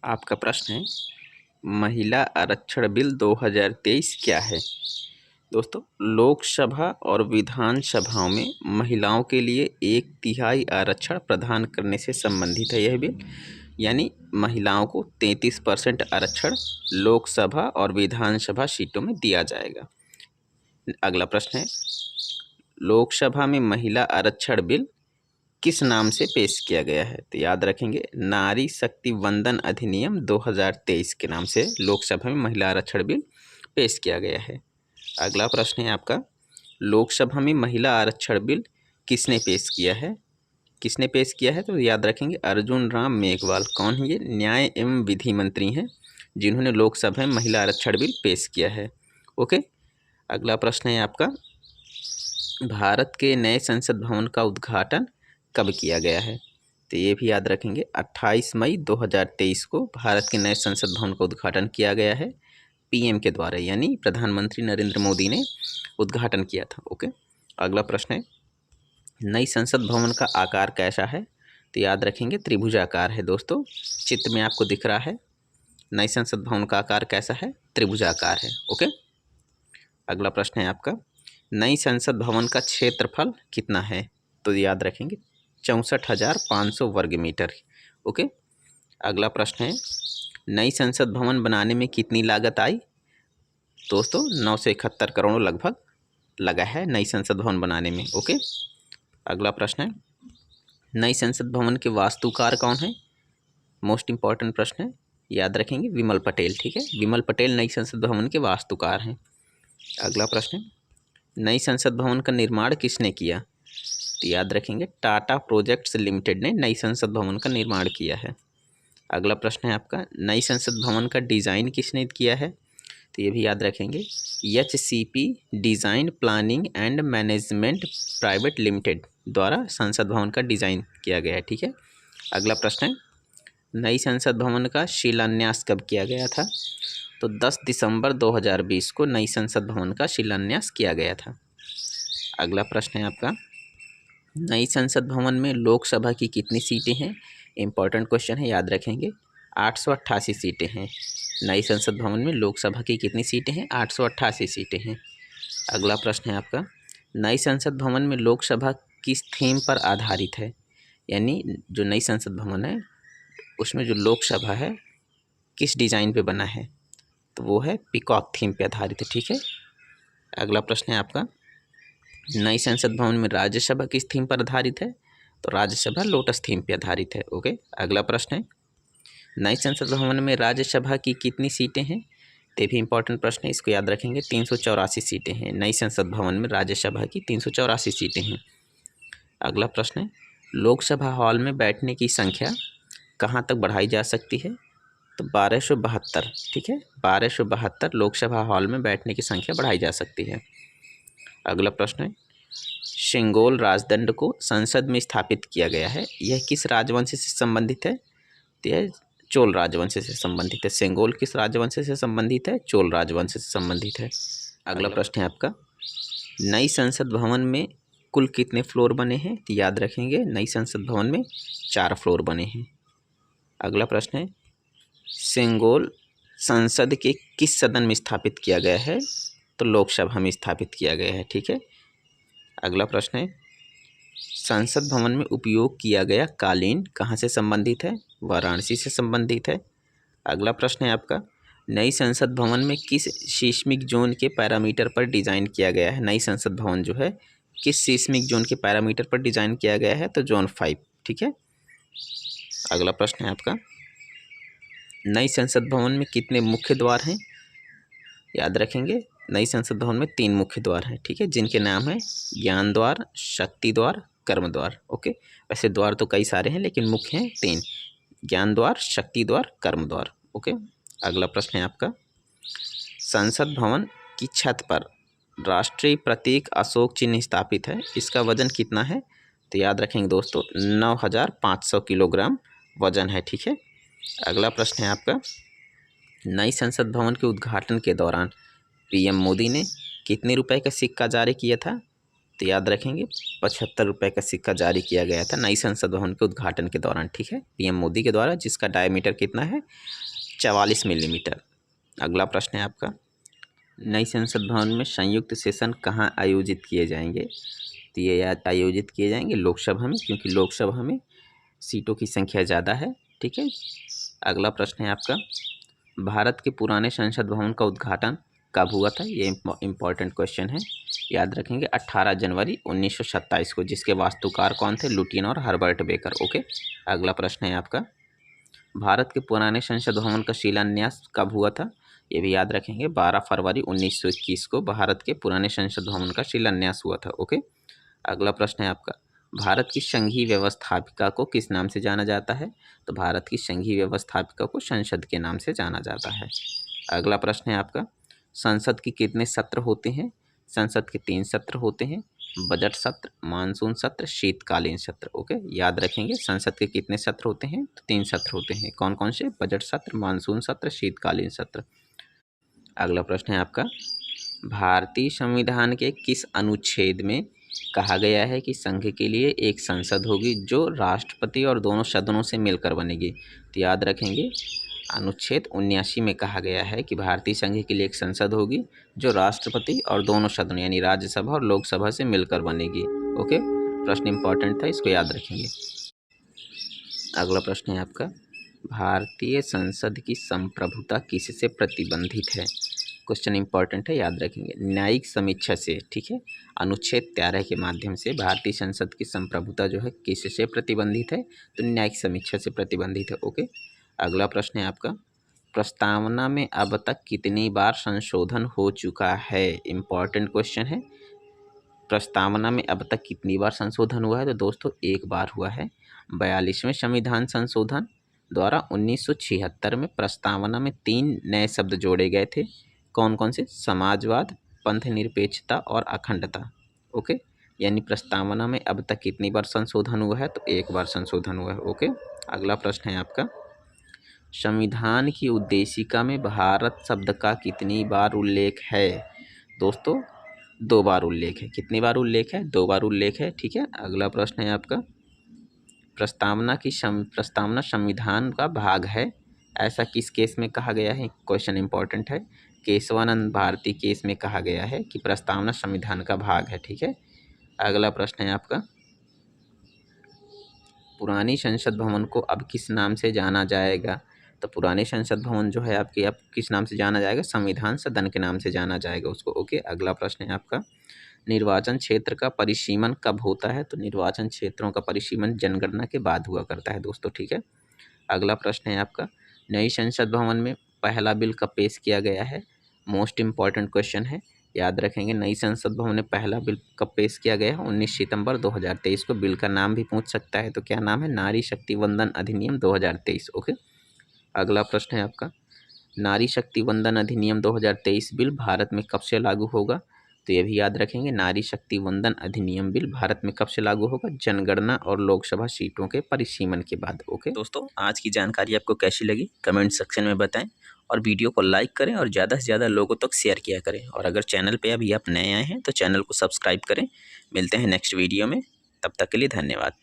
आपका प्रश्न है महिला आरक्षण बिल 2023 क्या है। दोस्तों, लोकसभा और विधानसभाओं में महिलाओं के लिए 1/3 आरक्षण प्रदान करने से संबंधित है यह बिल। यानी महिलाओं को 33% आरक्षण लोकसभा और विधानसभा सीटों में दिया जाएगा। अगला प्रश्न है लोकसभा में महिला आरक्षण बिल किस नाम से पेश किया गया है। तो याद रखेंगे नारी शक्ति वंदन अधिनियम 2023 के नाम से लोकसभा में महिला आरक्षण बिल पेश किया गया है। अगला प्रश्न है आपका लोकसभा में महिला आरक्षण बिल किसने पेश किया है। किसने पेश किया है तो याद रखेंगे अर्जुन राम मेघवाल। कौन है ये? न्याय एवं विधि मंत्री हैं जिन्होंने लोकसभा में महिला आरक्षण बिल पेश किया है। ओके। अगला प्रश्न है आपका भारत के नए संसद भवन का उद्घाटन कब किया गया है। तो ये भी याद रखेंगे 28 मई 2023 को भारत के नए संसद भवन का उद्घाटन किया गया है पीएम के द्वारा, यानी प्रधानमंत्री नरेंद्र मोदी ने उद्घाटन किया था। ओके। अगला प्रश्न है नई संसद भवन का आकार कैसा है। तो याद रखेंगे त्रिभुजाकार है। दोस्तों, चित्र में आपको दिख रहा है नई संसद भवन का आकार कैसा है, त्रिभुजाकार है। ओके। अगला प्रश्न है आपका नई संसद भवन का क्षेत्रफल कितना है। तो याद रखेंगे 64,500 वर्ग मीटर। ओके। अगला प्रश्न है नई संसद भवन बनाने में कितनी लागत आई। दोस्तों, 971 करोड़ लगभग लगा है नई संसद भवन बनाने में। ओके। अगला प्रश्न है नई संसद भवन के वास्तुकार कौन है। मोस्ट इंपॉर्टेंट प्रश्न है, याद रखेंगे विमल पटेल। ठीक है, विमल पटेल नई संसद भवन के वास्तुकार हैं। अगला प्रश्न है नई संसद भवन का निर्माण किसने किया। तो याद रखेंगे टाटा प्रोजेक्ट्स लिमिटेड ने नई संसद भवन का निर्माण किया है। अगला प्रश्न है आपका नई संसद भवन का डिज़ाइन किसने किया है। तो ये भी याद रखेंगे HCP design planning and management private limited द्वारा संसद भवन का डिज़ाइन किया गया है। ठीक है। अगला प्रश्न है नई संसद भवन का शिलान्यास कब किया गया था। तो 10 दिसंबर 2020 को नई संसद भवन का शिलान्यास किया गया था। अगला प्रश्न है आपका नई संसद भवन में लोकसभा की कितनी सीटें हैं। इंपॉर्टेंट क्वेश्चन है, याद रखेंगे 888 सीटें हैं। नई संसद भवन में लोकसभा की कितनी सीटें हैं, 888 सीटें हैं। अगला प्रश्न है आपका नई संसद भवन में लोकसभा किस थीम पर आधारित है। यानी जो नई संसद भवन है उसमें जो लोकसभा है किस डिज़ाइन पे बना है, तो वो है पीकॉक थीम पे आधारित है। ठीक है। अगला प्रश्न है आपका नई संसद भवन में राज्यसभा किस थीम पर आधारित है। तो राज्यसभा लोटस थीम पे आधारित है। ओके। अगला प्रश्न है नई संसद भवन में राज्यसभा की कितनी सीटें हैं। ये भी इंपॉर्टेंट प्रश्न है, इसको याद रखेंगे 384 सीटें हैं। नई संसद भवन में राज्यसभा की 384 सीटें हैं। अगला प्रश्न है लोकसभा हॉल में बैठने की संख्या कहाँ तक बढ़ाई जा सकती है। तो 1272। ठीक है, 1272 लोकसभा हॉल में बैठने की संख्या बढ़ाई जा सकती है। अगला प्रश्न है सेंगोल राजदंड को संसद में स्थापित किया गया है, यह किस राजवंश से संबंधित है। तो यह चोल राजवंश से संबंधित है। सेंगोल किस राजवंश से संबंधित है, चोल राजवंश से संबंधित है। अगला प्रश्न है आपका नई संसद भवन में कुल कितने फ्लोर बने हैं। तो याद रखेंगे नई संसद भवन में 4 फ्लोर बने हैं। अगला प्रश्न है सेंगोल संसद के किस सदन में स्थापित किया गया है। तो लोकसभा में स्थापित किया गया है। ठीक है। अगला प्रश्न है संसद भवन में उपयोग किया गया कालीन कहाँ से संबंधित है। वाराणसी से संबंधित है। अगला प्रश्न है आपका नई संसद भवन में किस सीस्मिक जोन के पैरामीटर पर डिज़ाइन किया गया है। नई संसद भवन जो है किस सीस्मिक जोन के पैरामीटर पर डिज़ाइन किया गया है। तो जोन 5। ठीक है। अगला प्रश्न है आपका नई संसद भवन में कितने मुख्य द्वार हैं। याद रखेंगे नई संसद भवन में 3 मुख्य द्वार हैं। ठीक है, जिनके नाम है ज्ञान द्वार, शक्ति द्वार, कर्म द्वार। ओके। वैसे द्वार तो कई सारे हैं लेकिन मुख्य हैं 3, ज्ञान द्वार, शक्ति द्वार, कर्म द्वार। ओके। अगला प्रश्न है आपका संसद भवन की छत पर राष्ट्रीय प्रतीक अशोक चिन्ह स्थापित है, इसका वजन कितना है। तो याद रखेंगे दोस्तों 9,500 किलोग्राम वजन है। ठीक है। अगला प्रश्न है आपका नई संसद भवन के उद्घाटन के दौरान पीएम मोदी ने कितने रुपए का सिक्का जारी किया था। तो याद रखेंगे 75 रुपये का सिक्का जारी किया गया था नई संसद भवन के उद्घाटन के दौरान, ठीक है, पीएम मोदी के द्वारा, जिसका डायमीटर कितना है 44 मिलीमीटर। अगला प्रश्न है आपका, नई संसद भवन में संयुक्त सेशन कहाँ आयोजित किए जाएंगे? तो ये आयोजित किए जाएंगे लोकसभा में, क्योंकि लोकसभा में सीटों की संख्या ज़्यादा है, ठीक है। अगला प्रश्न है आपका, भारत के पुराने संसद भवन का उद्घाटन कब हुआ था? ये इम्पॉर्टेंट क्वेश्चन है, याद रखेंगे 18 जनवरी 1927 को, जिसके वास्तुकार कौन थे? लुटियन और हर्बर्ट बेकर। ओके। अगला प्रश्न है आपका, भारत के पुराने संसद भवन का शिलान्यास कब हुआ था? ये भी याद रखेंगे 12 फरवरी 1921 को भारत के पुराने संसद भवन का शिलान्यास हुआ था। ओके। अगला प्रश्न है आपका, भारत की संघीय व्यवस्थापिका को किस नाम से जाना जाता है? तो भारत की संघीय व्यवस्थापिका को संसद के नाम से जाना जाता है। अगला प्रश्न है आपका, संसद के कितने सत्र होते हैं? संसद के 3 सत्र होते हैं, बजट सत्र, मानसून सत्र, शीतकालीन सत्र। ओके, याद रखेंगे संसद के कितने सत्र होते हैं? तो 3 सत्र होते हैं। कौन कौन से? बजट सत्र, मानसून सत्र, शीतकालीन सत्र। अगला प्रश्न है आपका, भारतीय संविधान के किस अनुच्छेद में कहा गया है कि संघ के लिए एक संसद होगी जो राष्ट्रपति और दोनों सदनों से मिलकर बनेगी? तो याद रखेंगे अनुच्छेद 79 में कहा गया है कि भारतीय संघ के लिए एक संसद होगी जो राष्ट्रपति और दोनों सदनों यानी राज्यसभा और लोकसभा से मिलकर बनेगी। ओके, प्रश्न इंपॉर्टेंट था, इसको याद रखेंगे। अगला प्रश्न है आपका, भारतीय संसद की संप्रभुता किससे प्रतिबंधित है? क्वेश्चन इंपॉर्टेंट है, याद रखेंगे। न्यायिक समीक्षा से, ठीक है, अनुच्छेद 13 के माध्यम से भारतीय संसद की संप्रभुता जो है किससे प्रतिबंधित है? तो न्यायिक समीक्षा से प्रतिबंधित है। ओके। अगला प्रश्न है आपका, प्रस्तावना में अब तक कितनी बार संशोधन हो चुका है? इम्पॉर्टेंट क्वेश्चन है। प्रस्तावना में अब तक कितनी बार संशोधन हुआ है? तो दोस्तों एक बार हुआ है। 42वें संविधान संशोधन द्वारा 1976 में प्रस्तावना में 3 नए शब्द जोड़े गए थे। कौन कौन से? समाजवाद, पंथ निरपेक्षता और अखंडता। ओके, यानी प्रस्तावना में अब तक कितनी बार संशोधन हुआ है? तो एक बार संशोधन हुआ है। ओके। अगला प्रश्न है आपका, संविधान की उद्देशिका में भारत शब्द का कितनी बार उल्लेख है? दोस्तों 2 बार उल्लेख है। कितनी बार उल्लेख है? 2 बार उल्लेख है, ठीक है। अगला प्रश्न है आपका, प्रस्तावना संविधान का भाग है, ऐसा किस केस में कहा गया है? क्वेश्चन इंपॉर्टेंट है। केशवानंद भारती केस में कहा गया है कि प्रस्तावना संविधान का भाग है, ठीक है। अगला प्रश्न है आपका, पुरानी संसद भवन को अब किस नाम से जाना जाएगा? तो पुरानी संसद भवन जो है आपकी अब किस नाम से जाना जाएगा? संविधान सदन के नाम से जाना जाएगा उसको। ओके। अगला प्रश्न है आपका, निर्वाचन क्षेत्र का परिसीमन कब होता है? तो निर्वाचन क्षेत्रों का परिसीमन जनगणना के बाद हुआ करता है दोस्तों, ठीक है। अगला प्रश्न है आपका, नई संसद भवन में पहला बिल कब पेश किया गया है? मोस्ट इम्पॉर्टेंट क्वेश्चन है, याद रखेंगे। नई संसद भवन में पहला बिल कब पेश किया गया है? 19 सितंबर 2023 को। बिल का नाम भी पूछ सकता है, तो क्या नाम है? नारी शक्ति वंदन अधिनियम 2023। ओके। अगला प्रश्न है आपका, नारी शक्ति वंदन अधिनियम 2023 बिल भारत में कब से लागू होगा? तो ये भी याद रखेंगे, नारी शक्ति वंदन अधिनियम बिल भारत में कब से लागू होगा? जनगणना और लोकसभा सीटों के परिसीमन के बाद। ओके दोस्तों, आज की जानकारी आपको कैसी लगी कमेंट सेक्शन में बताएं और वीडियो को लाइक करें और ज़्यादा से ज़्यादा लोगों तक शेयर किया करें। और अगर चैनल पे अभी आप नए आए हैं तो चैनल को सब्सक्राइब करें। मिलते हैं नेक्स्ट वीडियो में, तब तक के लिए धन्यवाद।